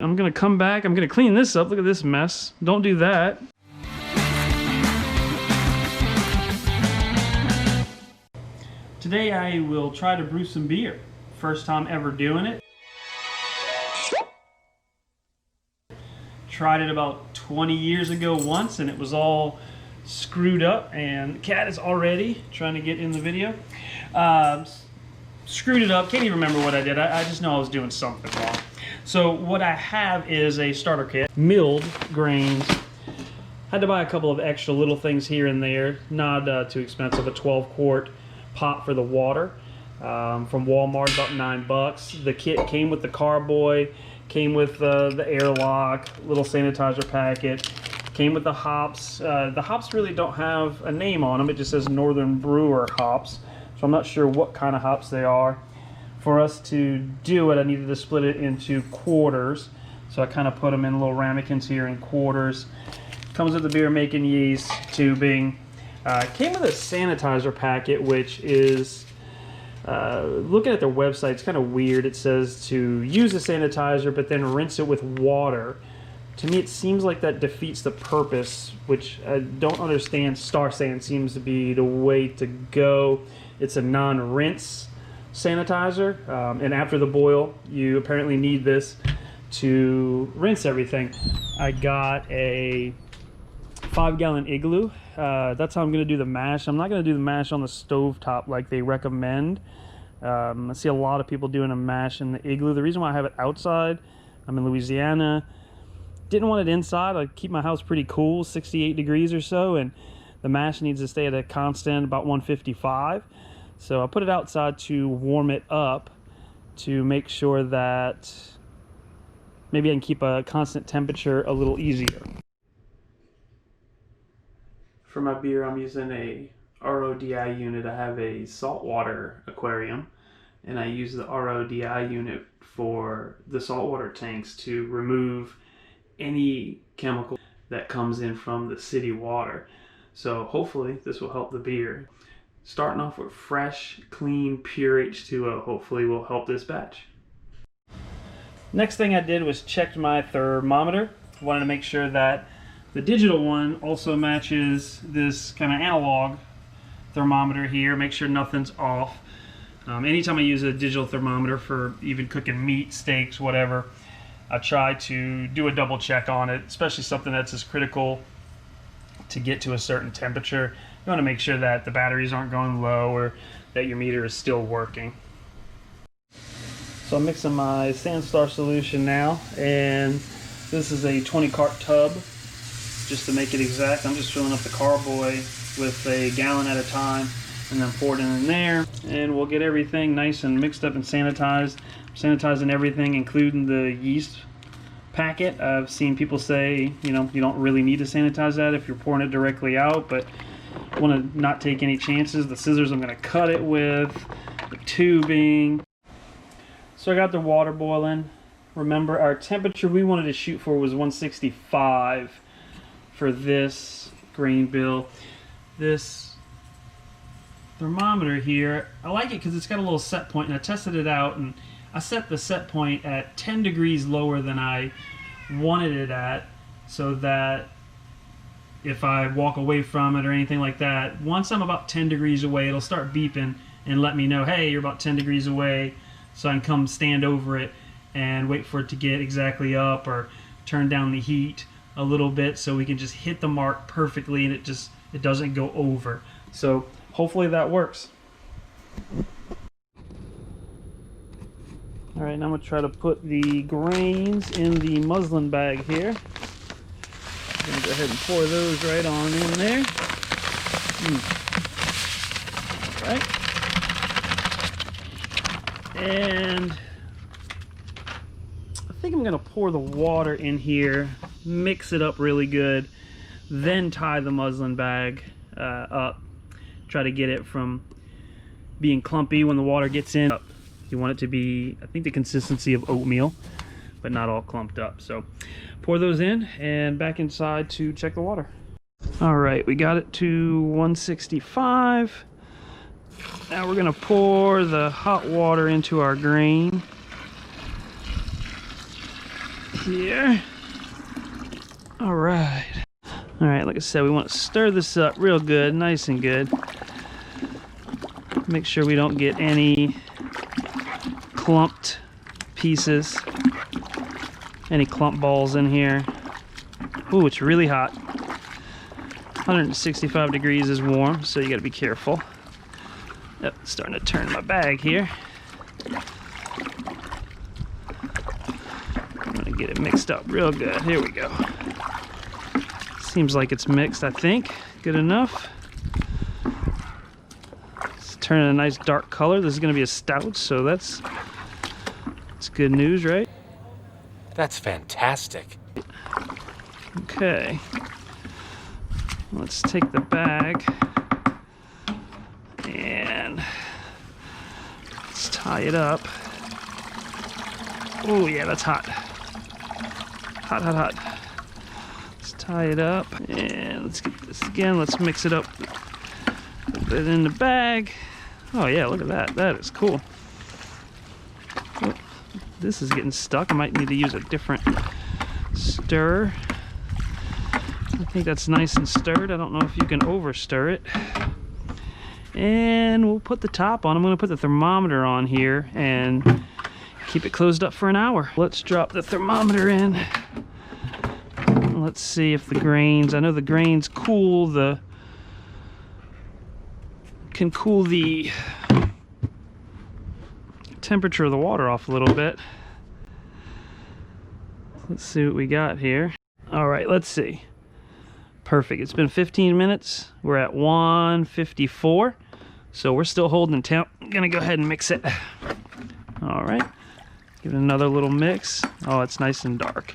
I'm gonna come back, I'm gonna clean this up. Look at this mess. Don't do that. Today I will try to brew some beer. First time ever doing it. Tried it about 20 years ago once and it was all screwed up, and the cat is already trying to get in the video. Screwed it up, can't even remember what I did. I just know I was doing something wrong. So what I have is a starter kit, milled grains. Had to buy a couple of extra little things here and there, not too expensive. A 12-quart pot for the water from Walmart, about $9. The kit came with the carboy, came with the airlock, little sanitizer packet, came with the hops. The hops really don't have a name on them. It just says Northern Brewer hops, so I'm not sure what kind of hops they are. For us to do it, I needed to split it into quarters, so I kind of put them in little ramekins here in quarters. Comes with the beer making yeast, tubing. Came with a sanitizer packet, which is, looking at their website, it's kind of weird. It says to use the sanitizer, but then rinse it with water. To me, it seems like that defeats the purpose, which I don't understand. Star San seems to be the way to go. It's a non-rinse sanitizer, and after the boil, you apparently need this to rinse everything. I got a 5-gallon igloo. That's how I'm going to do the mash. I'm not going to do the mash on the stovetop like they recommend. I see a lot of people doing a mash in the igloo. The reason why I have it outside, I'm in Louisiana, didn't want it inside. I keep my house pretty cool, 68 degrees or so, and the mash needs to stay at a constant about 155. So I put it outside to warm it up to make sure that maybe I can keep a constant temperature a little easier. For my beer, I'm using a RODI unit. I have a saltwater aquarium, and I use the RODI unit for the saltwater tanks to remove any chemical that comes in from the city water. So hopefully this will help the beer. Starting off with fresh, clean, pure H2O hopefully will help this batch. Next thing I did was checked my thermometer. Wanted to make sure that the digital one also matches this kind of analog thermometer here. Make sure nothing's off. Anytime I use a digital thermometer for even cooking meat, steaks, whatever, I try to do a double check on it, especially something that's as critical to get to a certain temperature. You want to make sure that the batteries aren't going low or that your meter is still working. So I'm mixing my Sandstar solution now, and this is a 20-quart tub. Just to make it exact, I'm just filling up the carboy with a gallon at a time and then pour it in there, and we'll get everything nice and mixed up and sanitized. Sanitizing everything, including the yeast packet. I've seen people say, you know, you don't really need to sanitize that if you're pouring it directly out, but I want to not take any chances. The scissors I'm going to cut it with, the tubing. So I got the water boiling. Remember, our temperature we wanted to shoot for was 165 for this grain bill. This thermometer here, I like it because it's got a little set point, and I tested it out, and I set the set point at 10 degrees lower than I wanted it at, so that if I walk away from it or anything like that, once I'm about 10 degrees away, it'll start beeping and let me know, hey, you're about 10 degrees away, so I can come stand over it and wait for it to get exactly up, or turn down the heat a little bit so we can just hit the mark perfectly and it doesn't go over. So hopefully that works. All right, now I'm gonna try to put the grains in the muslin bag here. I'm gonna go ahead and pour those right on in there. All right. And I think I'm gonna pour the water in here, mix it up really good, then tie the muslin bag up. Try to get it from being clumpy when the water gets in. You want it to be, I think, the consistency of oatmeal, but not all clumped up. So pour those in and back inside to check the water. All right, we got it to 165. Now we're gonna pour the hot water into our grain. here. All right. All right, like I said, we want to stir this up real good, nice and good. Make sure we don't get any clumped pieces, any clump balls in here. Ooh, it's really hot. 165 degrees is warm, so you gotta be careful. Yep, it's starting to turn my bag here. I'm gonna get it mixed up real good. Here we go. Seems like it's mixed, I think. Good enough. It's turning a nice dark color. This is gonna be a stout, so that's good news, right? That's fantastic. Okay. Let's take the bag and let's tie it up. Oh yeah, that's hot. Hot, hot, hot. Let's tie it up and let's get this again. Let's mix it up. Put it in the bag. Oh yeah, look at that. That is cool. Oh, this is getting stuck. I might need to use a different stir. I think that's nice and stirred. I don't know if you can over stir it. And we'll put the top on. I'm going to put the thermometer on here and keep it closed up for an hour. Let's drop the thermometer in. Let's see if the grains, I know the grains can cool the temperature of the water off a little bit. Let's see what we got here. All right, let's see. Perfect. It's been 15 minutes. We're at 154. So we're still holding temp. I'm gonna go ahead and mix it. All right. Give it another little mix. Oh, it's nice and dark.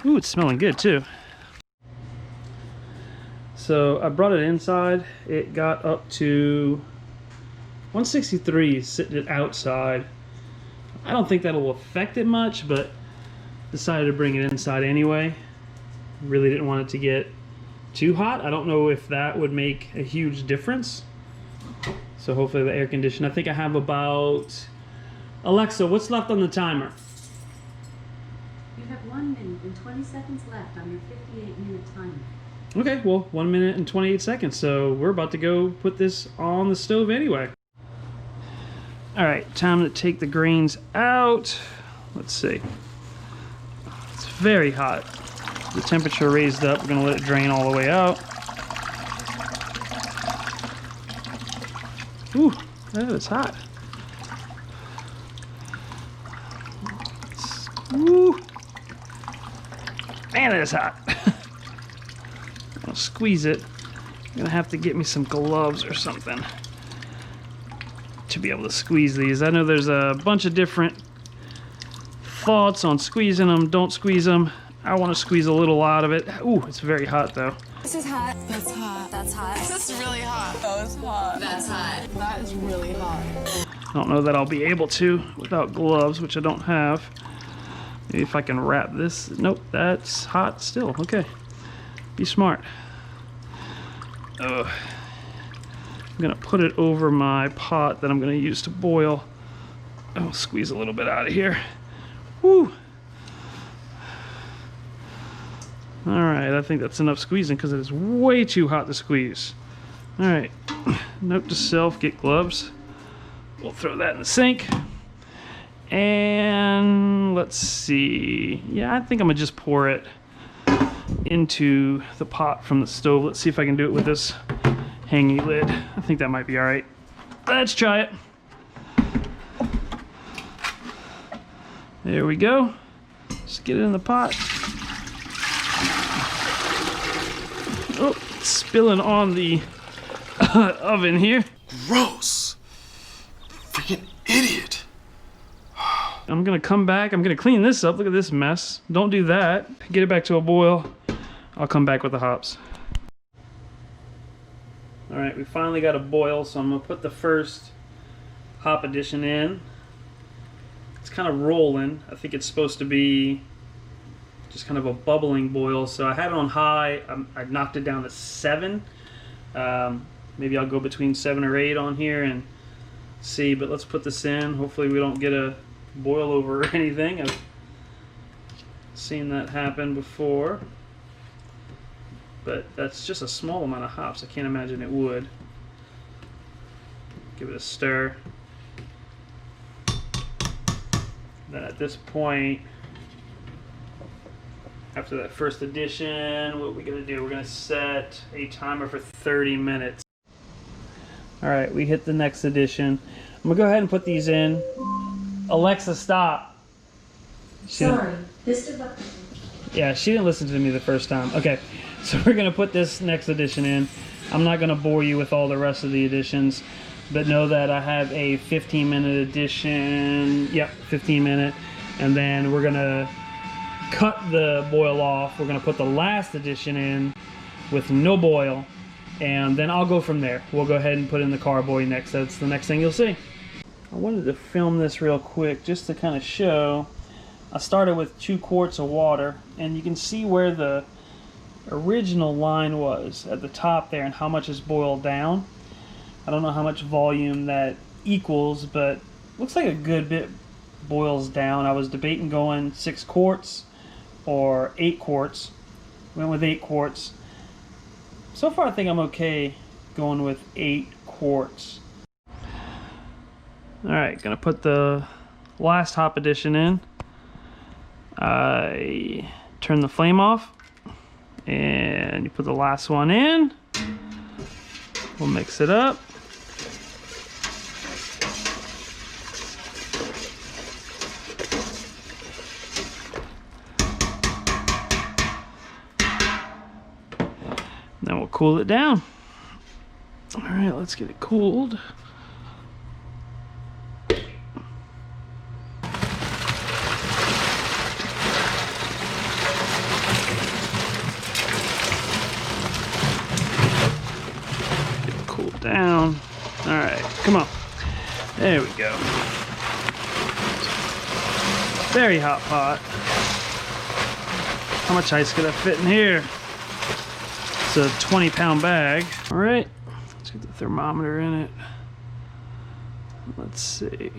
Ooh, it's smelling good too. So I brought it inside. It got up to 163 sitting outside. I don't think that'll affect it much, but decided to bring it inside anyway. Really didn't want it to get too hot. I don't know if that would make a huge difference. So hopefully the air conditioner. I think I have about... Alexa, what's left on the timer? You have 1 minute and 20 seconds left on your 58-minute timer. Okay, well, 1 minute and 28 seconds. So we're about to go put this on the stove anyway. All right, time to take the grains out. Let's see. It's very hot. The temperature raised up. We're gonna let it drain all the way out. Ooh, that is hot. Ooh, man, it is hot. I'll squeeze it. I'm gonna have to get me some gloves or something to be able to squeeze these. I know there's a bunch of different thoughts on squeezing them. Don't squeeze them. I want to squeeze a little out of it. Ooh, it's very hot though. This is hot. That's hot. That's hot. That's really hot. That was hot. That's hot. That is really hot. I don't know that I'll be able to without gloves, which I don't have. Maybe if I can wrap this. Nope, that's hot still. Okay, be smart. I'm gonna put it over my pot that I'm gonna use to boil. I'll squeeze a little bit out of here. Woo! All right, I think that's enough squeezing because it is way too hot to squeeze. All right, note to self, get gloves. We'll throw that in the sink. And let's see. Yeah, I think I'm gonna just pour it into the pot from the stove. Let's see if I can do it with this hanging lid. I think that might be all right. Let's try it. There we go. Just get it in the pot. Oh, it's spilling on the oven here. Gross. Freaking idiot. I'm gonna come back. I'm gonna clean this up. Look at this mess. Don't do that. Get it back to a boil. I'll come back with the hops. All right, we finally got a boil, so I'm gonna put the first hop addition in. It's kind of rolling. I think it's supposed to be just kind of a bubbling boil. So I had it on high. I knocked it down to 7. Maybe I'll go between 7 or 8 on here and see, but let's put this in. Hopefully we don't get a boil over or anything. I've seen that happen before, but that's just a small amount of hops. I can't imagine it would. Give it a stir. Then at this point, after that first addition, what we're gonna do, we're gonna set a timer for 30 minutes. All right, we hit the next addition. I'm gonna go ahead and put these in. Alexa, stop. Sorry, this device. Yeah, she didn't listen to me the first time. Okay, so we're gonna put this next addition in. I'm not gonna bore you with all the rest of the additions, but know that I have a 15-minute addition. Yep, 15-minute. And then we're gonna cut the boil off. We're gonna put the last addition in with no boil, and then I'll go from there. We'll go ahead and put in the carboy next. That's the next thing you'll see. I wanted to film this real quick just to kind of show. I started with 2 quarts of water, and you can see where the original line was at the top there and how much is boiled down. I don't know how much volume that equals, but looks like a good bit boils down. I was debating going 6 quarts or 8 quarts. Went with 8 quarts. So far I think I'm okay going with 8 quarts. Alright, gonna put the last hop addition in. I turn the flame off and you put the last one in. We'll mix it up. Then we'll cool it down. All right, let's get it cooled. Get it cooled down. All right, come on. There we go. Very hot pot. How much ice could I fit in here? It's a 20-pound bag. All right, let's get the thermometer in it. Let's see.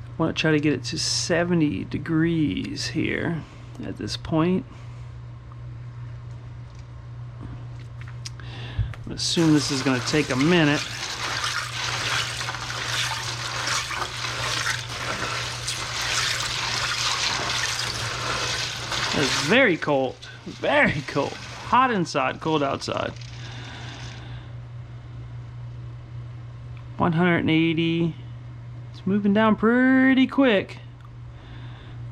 I want to try to get it to 70 degrees here at this point. I assume this is going to take a minute. It's very cold, very cold. Hot inside, cold outside. 180. It's moving down pretty quick.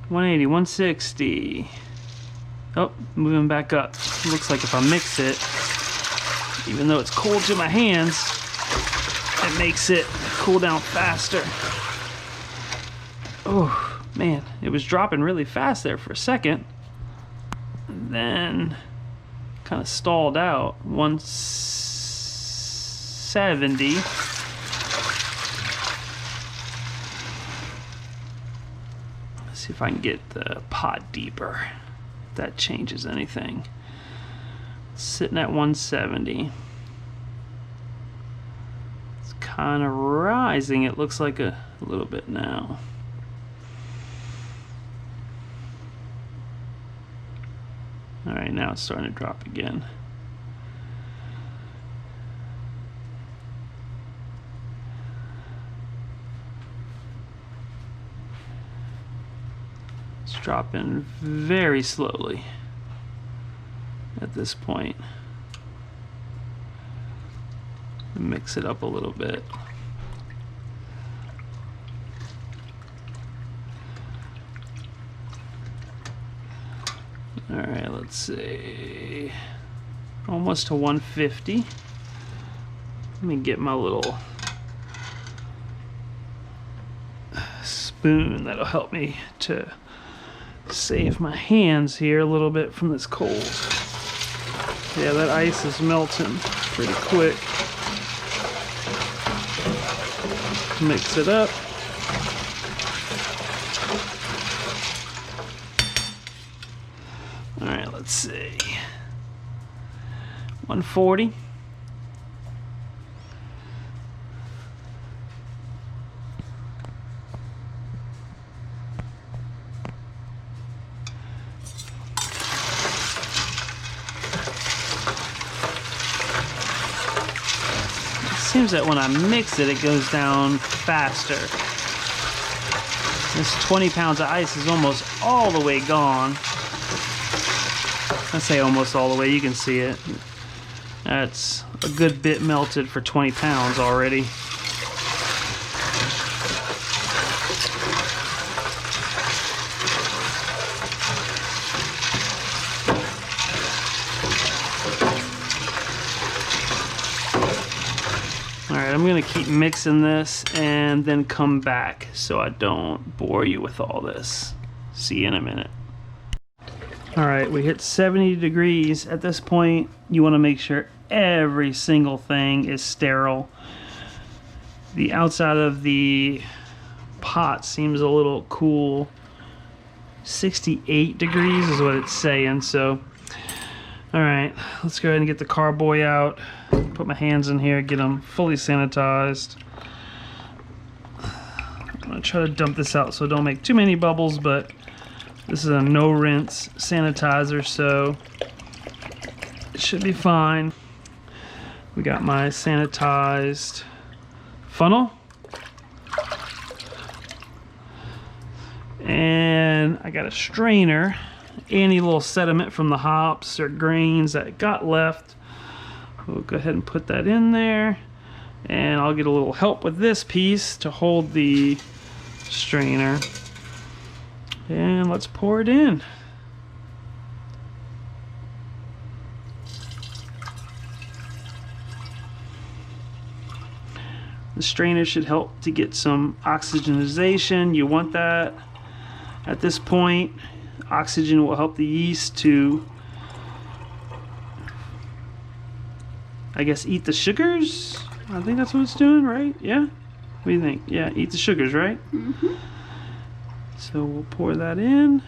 180, 160. Oh, moving back up. Looks like if I mix it, even though it's cold to my hands, it makes it cool down faster. Oh, man, it was dropping really fast there for a second. And then kind of stalled out. 170. Let's see if I can get the pot deeper, if that changes anything. Sitting at 170. It's kind of rising, it looks like a little bit now. Alright, now it's starting to drop again. It's dropping very slowly at this point. Mix it up a little bit. All right, let's see. Almost to 150. Let me get my little spoon that'll help me to save my hands here a little bit from this cold. Yeah, that ice is melting pretty quick. Mix it up. All right, let's see. 140. seems that when I mix it, it goes down faster. This 20 pounds of ice is almost all the way gone. I say almost all the way, you can see it. That's a good bit melted for 20 pounds already. Alright, I'm gonna keep mixing this and then come back so I don't bore you with all this. See you in a minute. Alright, we hit 70 degrees. At this point, you want to make sure every single thing is sterile. The outside of the pot seems a little cool. 68 degrees is what it's saying, so alright, let's go ahead and get the carboy out. Put my hands in here, get them fully sanitized. I'm going to try to dump this out so don't make too many bubbles, but this is a no rinse sanitizer, so it should be fine. We got my sanitized funnel. And I got a strainer. Any little sediment from the hops or grains that got left, we'll go ahead and put that in there. And I'll get a little help with this piece to hold the strainer. And let's pour it in. The strainer should help to get some oxygenization. You want that. At this point, oxygen will help the yeast to, I guess, eat the sugars. I think that's what it's doing, right? Yeah? What do you think? Yeah, eat the sugars, right? Mm-hmm. So we'll pour that in.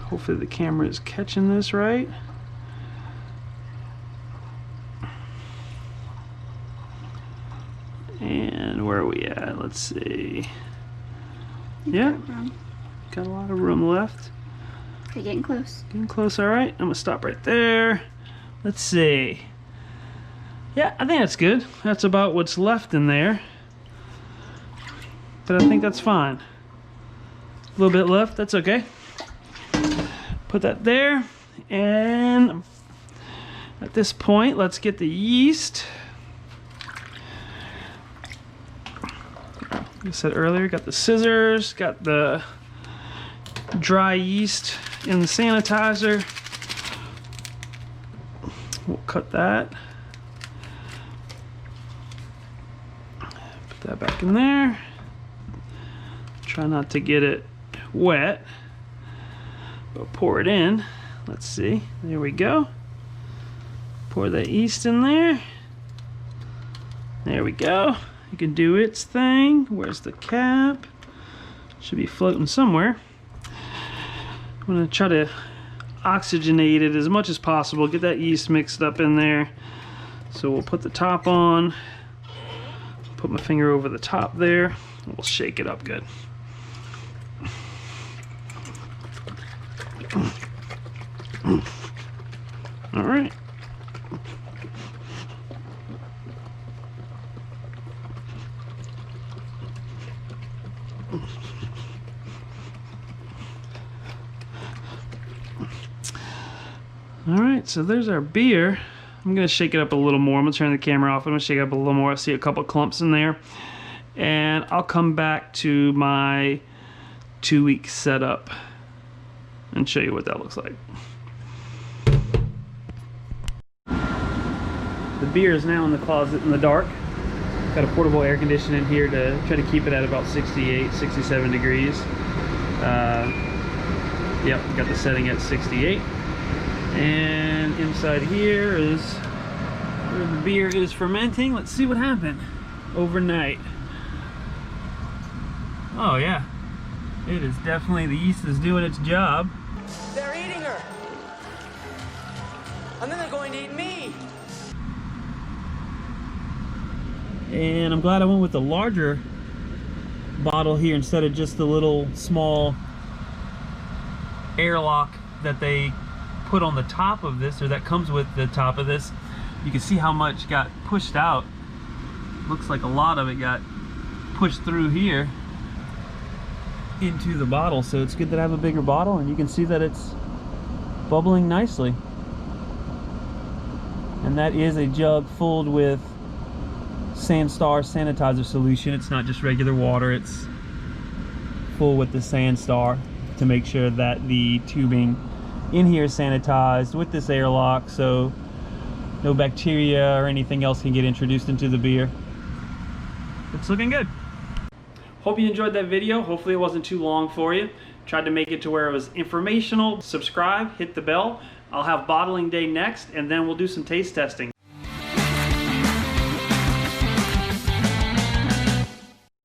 Hopefully the camera is catching this right. And where are we at? Let's see. Yeah, got a lot of room left. Okay, getting close. Getting close, all right. I'm gonna stop right there. Let's see. Yeah, I think that's good. That's about what's left in there. But I think that's fine. A little bit left, that's okay. Put that there. And at this point, let's get the yeast. Like I said earlier, got the scissors, got the dry yeast in the sanitizer. We'll cut that. Put that back in there. Try not to get it wet, but pour it in. Let's see, there we go. Pour that yeast in there. There we go. You can do its thing. Where's the cap? Should be floating somewhere. I'm gonna try to oxygenate it as much as possible. Get that yeast mixed up in there. So we'll put the top on. Put my finger over the top there. And we'll shake it up good. All right. All right, so there's our beer. I'm gonna shake it up a little more. I'm gonna turn the camera off. I'm gonna shake it up a little more. I see a couple clumps in there. And I'll come back to my 2-week setup and show you what that looks like. The beer is now in the closet in the dark. Got a portable air conditioner in here to try to keep it at about 68, 67 degrees. Yep, got the setting at 68. And inside here is where the beer is fermenting. Let's see what happened overnight. Oh yeah, it is definitely, the yeast is doing its job. They're eating her. And then they're going to eat me. And I'm glad I went with the larger bottle here instead of just the little small airlock that they put on the top of this, or that comes with the top of this. You can see how much got pushed out. Looks like a lot of it got pushed through here into the bottle, so it's good that I have a bigger bottle, and you can see that it's bubbling nicely. And that is a jug filled with Sandstar sanitizer solution. It's not just regular water, it's full with the Sandstar to make sure that the tubing in here is sanitized with this airlock, so no bacteria or anything else can get introduced into the beer. It's looking good. Hope you enjoyed that video. Hopefully it wasn't too long for you. Tried to make it to where it was informational. Subscribe, hit the bell. I'll have bottling day next, and then we'll do some taste testing.